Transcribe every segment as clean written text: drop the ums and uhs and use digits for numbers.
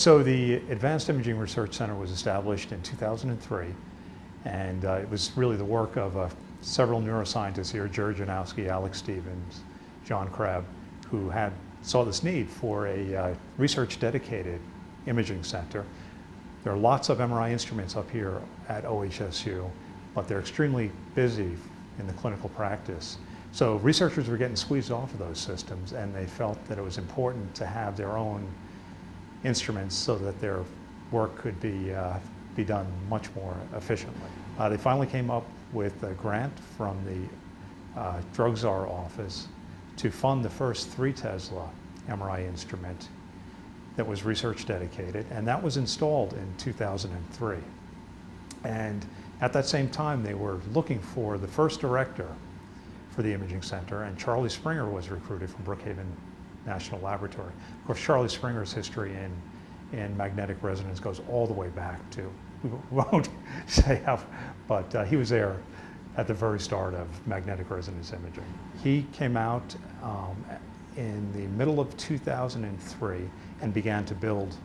So the Advanced Imaging Research Center was established in 2003, and it was really the work of several neuroscientists here, Jerry Janowski, Alex Stevens, John Crabb, who saw this need for a research-dedicated imaging center. There are lots of MRI instruments up here at OHSU, but they're extremely busy in the clinical practice. So researchers were getting squeezed off of those systems, and they felt that it was important to have their own instruments so that their work could be done much more efficiently. They finally came up with a grant from the Drug Czar office to fund the first 3 Tesla MRI instrument that was research dedicated, and that was installed in 2003. And at that same time, they were looking for the first director for the imaging center, and Charlie Springer was recruited from Brookhaven National Laboratory. Of course, Charlie Springer's history in magnetic resonance goes all the way back to, we won't say how, but he was there at the very start of magnetic resonance imaging. He came out in the middle of 2003 and began to build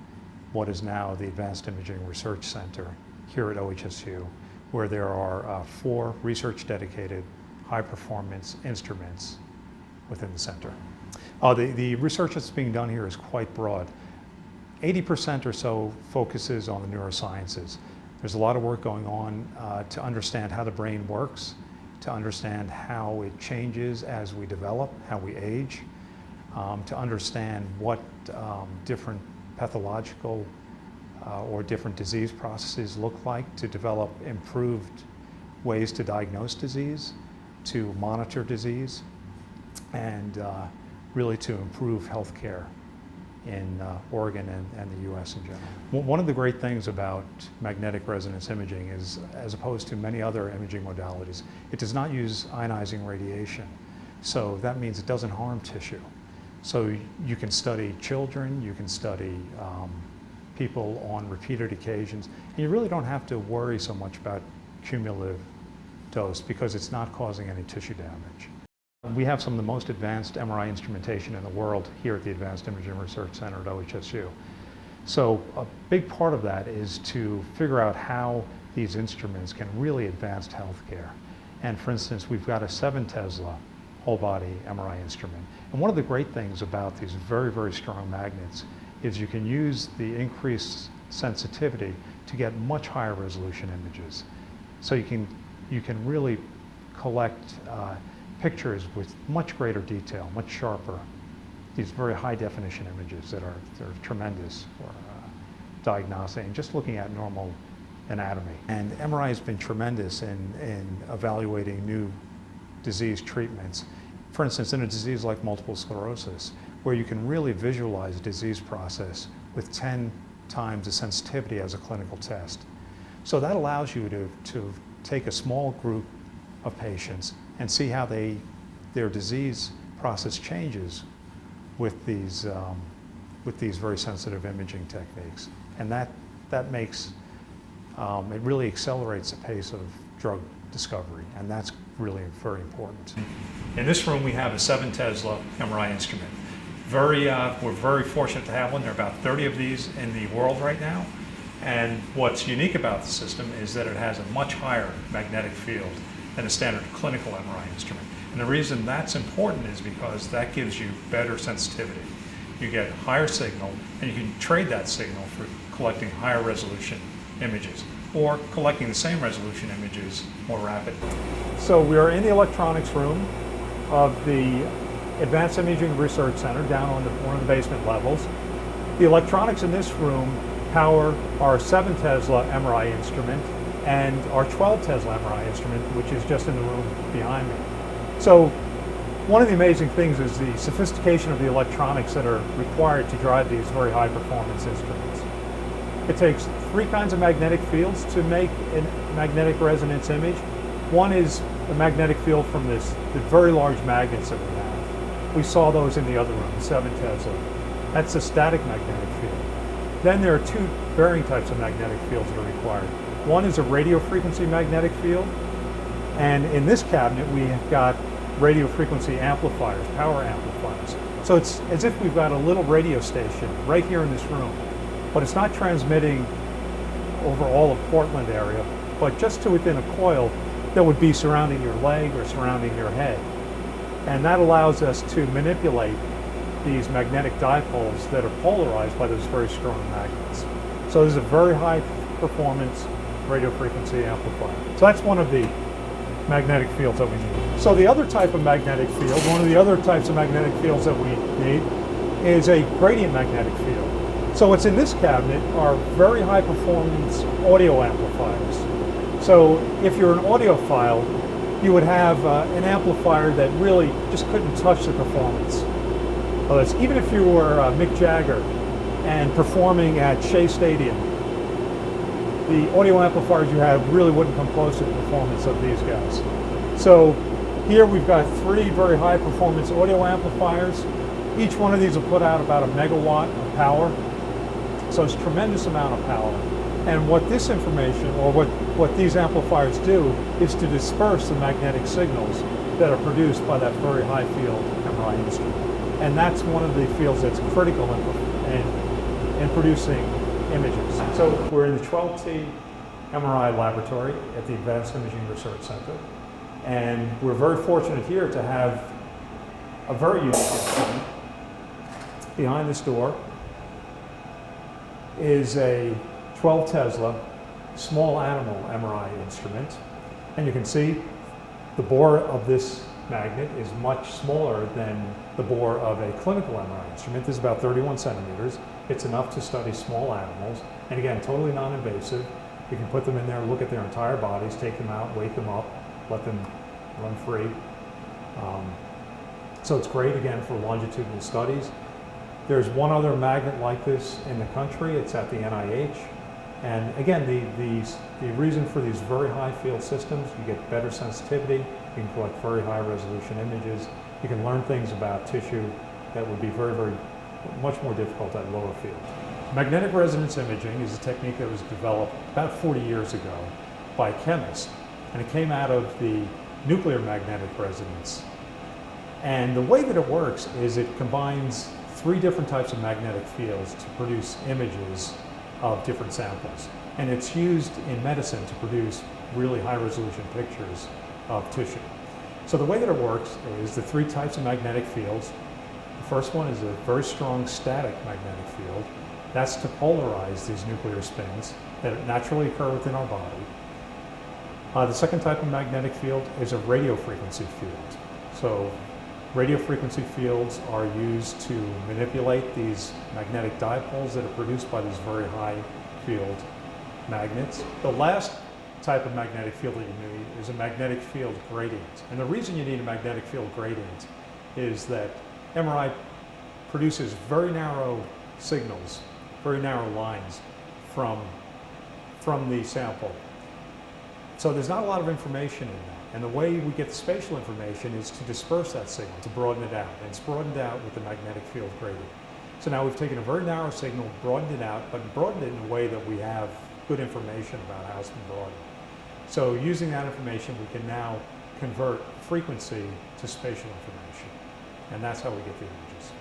what is now the Advanced Imaging Research Center here at OHSU, where there are 4 research-dedicated high-performance instruments within the center. The research that's being done here is quite broad. 80% or so focuses on the neurosciences. There's a lot of work going on to understand how the brain works, to understand how it changes as we develop, how we age, to understand what different pathological or different disease processes look like, to develop improved ways to diagnose disease, to monitor disease, and really to improve healthcare in Oregon and the U.S. in general. One of the great things about magnetic resonance imaging is, as opposed to many other imaging modalities, it does not use ionizing radiation. So that means it doesn't harm tissue. So you can study children, you can study people on repeated occasions, and you really don't have to worry so much about cumulative dose because it's not causing any tissue damage. We have some of the most advanced MRI instrumentation in the world here at the Advanced Imaging Research Center at OHSU. So a big part of that is to figure out how these instruments can really advance healthcare. And for instance, we've got a 7 Tesla whole body MRI instrument. And one of the great things about these very, very strong magnets is you can use the increased sensitivity to get much higher resolution images. So you can really collect pictures with much greater detail, much sharper, these very high definition images that are tremendous for diagnosing, just looking at normal anatomy. And MRI has been tremendous in evaluating new disease treatments. For instance, in a disease like multiple sclerosis, where you can really visualize a disease process with 10 times the sensitivity as a clinical test. So that allows you to take a small group of patients and see how their disease process changes with these very sensitive imaging techniques. And that makes, it really accelerates the pace of drug discovery, and that's really very important. In this room we have a 7 Tesla MRI instrument. We're very fortunate to have one. There are about 30 of these in the world right now. And what's unique about the system is that it has a much higher magnetic field than a standard clinical MRI instrument. And the reason that's important is because that gives you better sensitivity. You get higher signal, and you can trade that signal for collecting higher resolution images, or collecting the same resolution images more rapidly. So we are in the electronics room of the Advanced Imaging Research Center down on one of the basement levels. The electronics in this room power our 7 Tesla MRI instrument and our 12 Tesla MRI instrument, which is just in the room behind me. So one of the amazing things is the sophistication of the electronics that are required to drive these very high performance instruments. It takes 3 kinds of magnetic fields to make a magnetic resonance image. One is the magnetic field from the very large magnets that we have. We saw those in the other room, the 7 Tesla. That's a static magnetic field. Then there are 2 varying types of magnetic fields that are required. One is a radio frequency magnetic field, and in this cabinet we have got radio frequency amplifiers, power amplifiers. So it's as if we've got a little radio station right here in this room. but it's not transmitting over all of Portland area, but just to within a coil that would be surrounding your leg or surrounding your head. And that allows us to manipulate these magnetic dipoles that are polarized by those very strong magnets. So this is a very high performance radio frequency amplifier. So that's one of the magnetic fields that we need. So the other type of magnetic field, one of the other types of magnetic fields that we need is a gradient magnetic field. So what's in this cabinet are very high performance audio amplifiers. So if you're an audiophile, you would have an amplifier that really just couldn't touch the performance. Even if you were Mick Jagger and performing at Shea Stadium, the audio amplifiers you have really wouldn't come close to the performance of these guys. So here we've got 3 very high performance audio amplifiers. Each one of these will put out about 1 megawatt of power. So it's a tremendous amount of power. And what this information, or what these amplifiers do, is to disperse the magnetic signals that are produced by that very high field Mri instrument. And that's one of the fields that's critical in producing images. So we're in the 12T MRI laboratory at the Advanced Imaging Research Center. And we're very fortunate here to have a very unique instrument. Behind this door is a 12 Tesla small animal MRI instrument. And you can see the bore of this magnet is much smaller than the bore of a clinical MRI instrument. This is about 31 centimeters. It's enough to study small animals. And again, totally non-invasive. You can put them in there, look at their entire bodies, take them out, wake them up, let them run free. So it's great, again, for longitudinal studies. There's one other magnet like this in the country. It's at the NIH. And again, the reason for these very high field systems, you get better sensitivity, you can collect very high resolution images, you can learn things about tissue that would be much more difficult at lower field. Magnetic resonance imaging is a technique that was developed about 40 years ago by chemists, and it came out of the nuclear magnetic resonance. And the way that it works is it combines 3 different types of magnetic fields to produce images of different samples. And it's used in medicine to produce really high resolution pictures of tissue. So the way that it works is the 3 types of magnetic fields. The first one is a very strong static magnetic field. That's to polarize these nuclear spins that naturally occur within our body. The second type of magnetic field is a radio frequency field. So radio frequency fields are used to manipulate these magnetic dipoles that are produced by these very high field magnets. The last type of magnetic field that you need is a magnetic field gradient. And the reason you need a magnetic field gradient is that MRI produces very narrow signals, very narrow lines from the sample. So there's not a lot of information in that. And the way we get the spatial information is to disperse that signal, to broaden it out. And it's broadened out with the magnetic field gradient. So now we've taken a very narrow signal, broadened it out, but broadened it in a way that we have good information about how it's been broadened. So using that information, we can now convert frequency to spatial information. And that's how we get the images.